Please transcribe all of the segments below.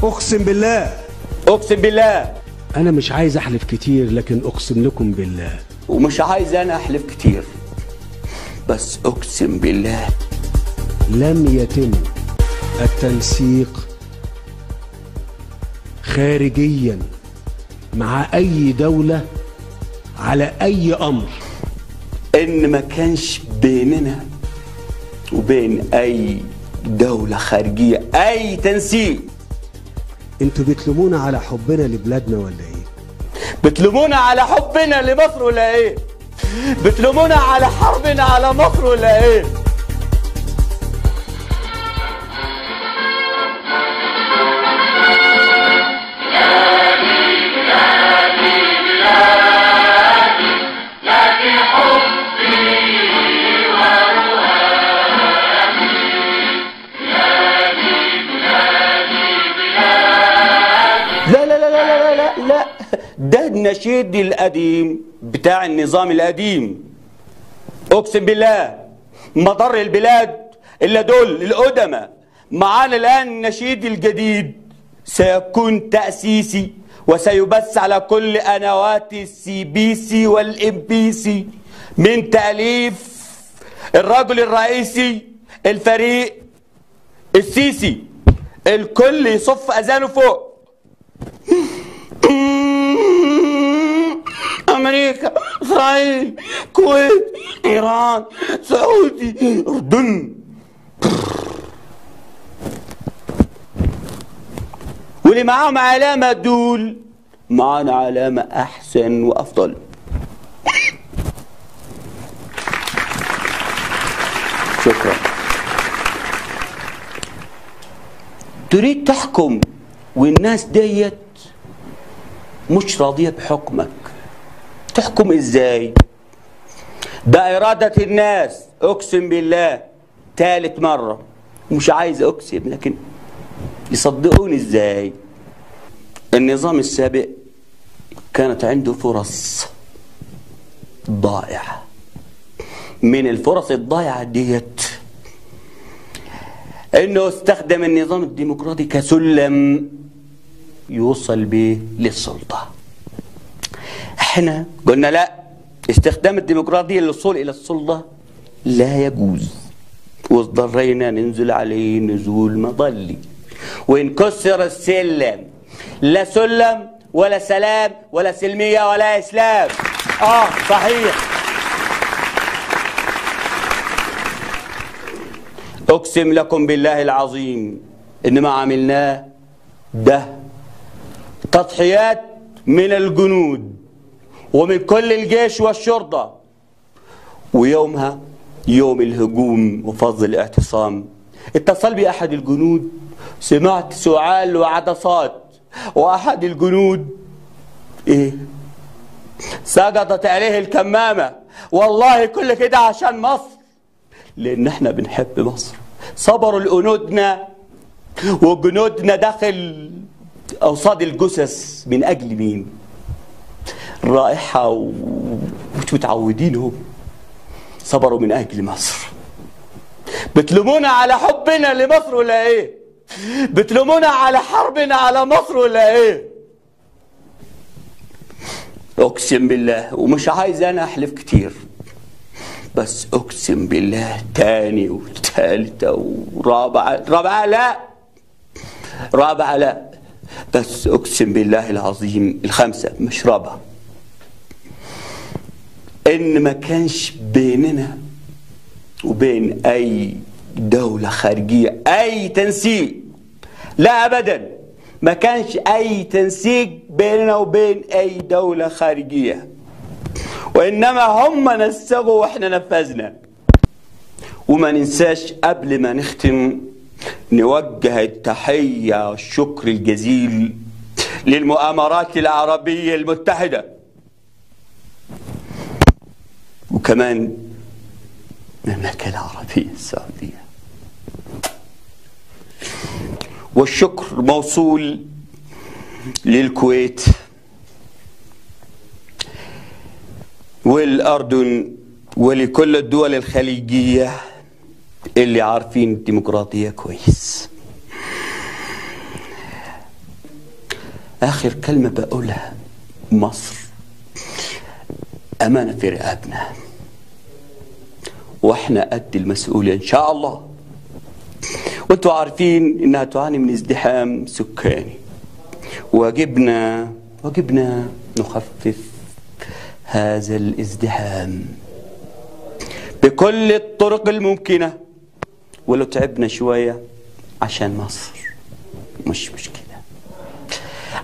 اقسم بالله. اقسم بالله. انا مش عايز احلف كتير، لكن اقسم لكم بالله. ومش عايز انا احلف كتير، بس اقسم بالله لم يتم التنسيق خارجيا مع اي دولة على اي امر، ان ما كانش بيننا وبين اي دولة خارجية اي تنسيق. انتوا بتلومونا على حبنا لبلادنا ولا ايه؟ بتلومونا على حبنا لمصر ولا ايه؟ بتلومونا على حربنا على مصر ولا ايه؟ لا، ده النشيد القديم بتاع النظام القديم. اقسم بالله ما ضر البلاد الا دول القدماء. معانا الان النشيد الجديد سيكون تأسيسي وسيبث على كل قنوات السي بي سي والام بي سي من تأليف الرجل الرئيسي الفريق السيسي. الكل يصف اذانه فوق. أمريكا، إسرائيل، الكويت، إيران، سعودي، أردن. واللي معاهم علامة دول معانا علامة أحسن وأفضل. شكرا. تريد تحكم والناس ديت مش راضية بحكمك، تحكم ازاي؟ ده إرادة الناس. اقسم بالله ثالث مرة، مش عايز اقسم لكن يصدقوني ازاي. النظام السابق كانت عنده فرص ضائعة. من الفرص الضائعة ديت انه استخدم النظام الديمقراطي كسلم يوصل به للسلطة. احنا قلنا لا، استخدام الديمقراطية للوصول الى السلطة لا يجوز، واضطرينا ننزل عليه نزول مظلي ونكسر السلم. لا سلم ولا سلام ولا سلمية ولا اسلام. صحيح. اقسم لكم بالله العظيم ان ما عملناه ده تضحيات من الجنود ومن كل الجيش والشرطة. ويومها يوم الهجوم وفض الاعتصام اتصل بي أحد الجنود، سمعت سعال وعدسات، وأحد الجنود سقطت عليه الكمامة. والله كل كده عشان مصر، لأن احنا بنحب مصر. صبروا لجنودنا وجنودنا داخل أوصاد الجثث من أجل مين؟ رائحة ومش متعودينهم. صبروا من أجل مصر. بتلومونا على حبنا لمصر ولا إيه؟ بتلومونا على حربنا على مصر ولا إيه؟ أقسم بالله، ومش عايز أنا أحلف كتير، بس أقسم بالله تاني وثالثة ورابعة لا، بس أقسم بالله العظيم الخامسة مش رابعة، إن ما كانش بيننا وبين أي دولة خارجية أي تنسيق. لا أبدا، ما كانش أي تنسيق بيننا وبين أي دولة خارجية، وإنما هم نسقوا وإحنا نفذنا. وما ننساش قبل ما نختم نوجه التحية والشكر الجزيل للمؤامرات العربية المتحدة، وكمان المملكة العربية السعودية. والشكر موصول للكويت والأردن ولكل الدول الخليجية اللي عارفين الديمقراطية كويس. آخر كلمة بقولها، مصر أمانة في رقابنا، وإحنا قد المسؤولية إن شاء الله. وانتوا عارفين إنها تعاني من ازدحام سكاني، واجبنا نخفف هذا الازدحام بكل الطرق الممكنة، ولو تعبنا شوية عشان مصر مش مشكلة.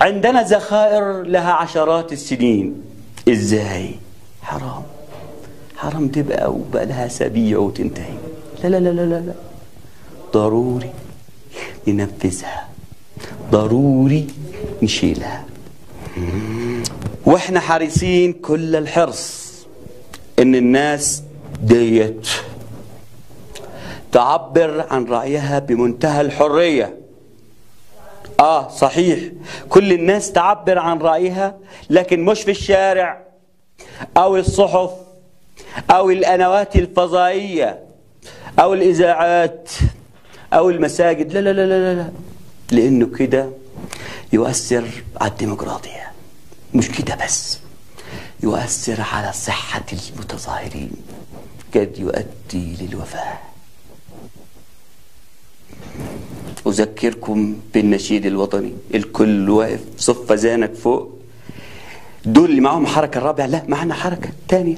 عندنا ذخائر لها عشرات السنين. ازاي؟ حرام تبقى وبقى لها اسابيع وتنتهي. لا لا لا لا لا، ضروري ننفذها، ضروري نشيلها. واحنا حريصين كل الحرص ان الناس ديت تعبر عن رأيها بمنتهى الحرية. صحيح، كل الناس تعبر عن رأيها، لكن مش في الشارع او الصحف او القنوات الفضائية او الاذاعات او المساجد. لا لا لا لا لا، لانه كده يؤثر على الديمقراطية. مش كده بس، يؤثر على صحة المتظاهرين، قد يؤدي للوفاة. أذكركم بالنشيد الوطني، الكل واقف صف زانك فوق. دول اللي معهم حركة الرابعة، لا معنا حركة تانية.